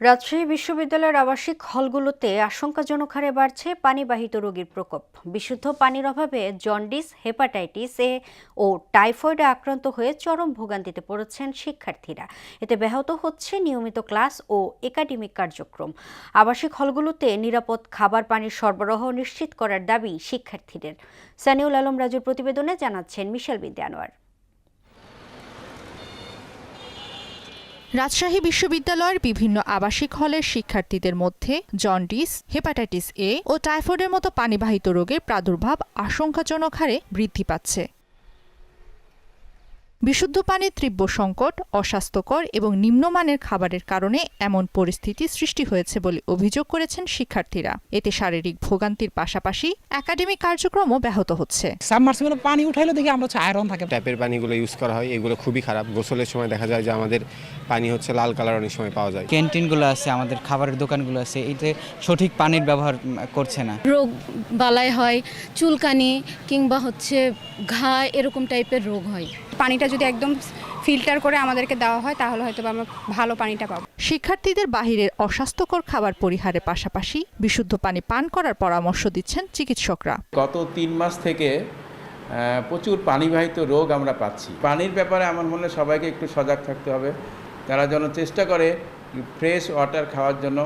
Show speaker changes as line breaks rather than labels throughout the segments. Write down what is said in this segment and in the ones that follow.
রাজশাহী বিশ্ববিদ্যালয়ের আবাসিক হলগুলোতে আশঙ্কাজনক হারে বাড়ছে পানিবাহিত রোগীর প্রকোপ। বিশুদ্ধ পানির অভাবে জন্ডিস, হেপাটাইটিস এ ও টাইফয়েডে আক্রান্ত হয়ে চরম ভোগান্তিতে পড়েছেন শিক্ষার্থীরা। এতে ব্যাহত হচ্ছে নিয়মিত ক্লাস ও একাডেমিক কার্যক্রম। আবাসিক হলগুলোতে নিরাপদ খাবার পানির সরবরাহ নিশ্চিত করার দাবি শিক্ষার্থীদের। সানিউল আলম রাজুর প্রতিবেদনে জানাচ্ছেন মিশেল বিনতে আনোয়ার।
রাজশাহী বিশ্ববিদ্যালয়ের বিভিন্ন আবাসিক হলের শিক্ষার্থীদের মধ্যে জন্ডিস, হেপাটাইটিস এ ও টাইফয়েডের মতো পানিবাহিত রোগের প্রাদুর্ভাব আশঙ্কাজনক হারে বৃদ্ধি পাচ্ছে। বিশুদ্ধ পানির তীব্র সংকট, অস্বাস্থ্যকর এবং নিম্নমানের খাবারের কারণে এমন পরিস্থিতি সৃষ্টি হয়েছে বলে অভিযোগ করেছেন শিক্ষার্থীরা। এতে শারীরিক ভোগান্তির পাশাপাশি একাডেমিক কার্যক্রমও ব্যাহত হচ্ছে।
সাবমার্সিবলে পানি উঠাইলে দেখি আমরা আয়রন থাকে।
ট্যাপের পানিগুলো ইউজ করা হয়, এগুলো খুবই খারাপ। গোসলের সময় দেখা যায় যে আমাদের পানি হচ্ছে লাল কালার অনেক সময় পাওয়া যায়।
ক্যান্টিনগুলো আছে, আমাদের খাবারের দোকানগুলো আছে, এতে সঠিক পানির ব্যবহার করছে না।
রোগ বালাই হয়, চুলকানি কিংবা ঘা এরকম টাইপের রোগ হয়।
পানিটা যদি একদম ফিল্টার করে আমাদেরকে দেওয়া হয় তাহলে হয়তো আমরা ভালো পানিটা পাবো।
শিক্ষার্থীদের বাহিরের অস্বাস্থ্যকর খাবার পরিহারের পাশাপাশি বিশুদ্ধ পানি পান করার পরামর্শ দিচ্ছেন চিকিৎসকরা।
গত 3 মাস থেকে প্রচুর পানিবাহিত রোগ আমরা পাচ্ছি। পানির ব্যাপারে আমার মনে হয় সবাইকে একটু সজাগ থাকতে হবে। তারা যেন চেষ্টা করে ফ্রেশ ওয়াটার খাওয়ার জন্য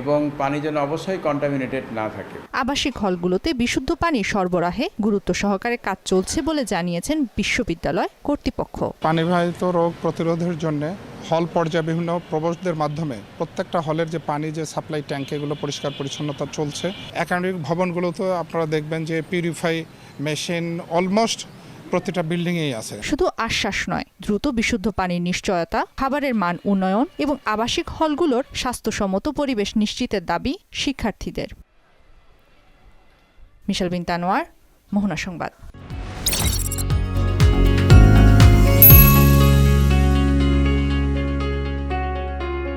এবং পানি যেন অবশ্যই কন্টামিনেটেড না থাকে।
আবাসিক হলগুলোতে বিশুদ্ধ পানি সরবরাহে গুরুত্ব সহকারে কাজ চলছে বলে জানিয়েছেন বিশ্ববিদ্যালয় কর্তৃপক্ষ।
পানিবাহিত রোগ প্রতিরোধের জন্য হল পর্যায়ে বিভিন্ন প্রবেশদের মাধ্যমে প্রত্যেকটা হলের যে পানি যে সাপ্লাই ট্যাঙ্ক এগুলো পরিষ্কার পরিচ্ছন্নতা চলছে। একাডেমিক ভবনগুলোতে আপনারা দেখবেন যে পিউরিফাই মেশিন অলমোস্ট প্রতিটা বিল্ডিংয়েই আছে।
শুধু আশ্বাস নয়, দ্রুত বিশুদ্ধ পানির নিশ্চয়তা, খাবারের মান উন্নয়ন এবং আবাসিক হলগুলোর স্বাস্থ্যসম্মত পরিবেশ নিশ্চিতের দাবি শিক্ষার্থীদের। মিশেল বিনতে আনোয়ার, মোহনা সংবাদ।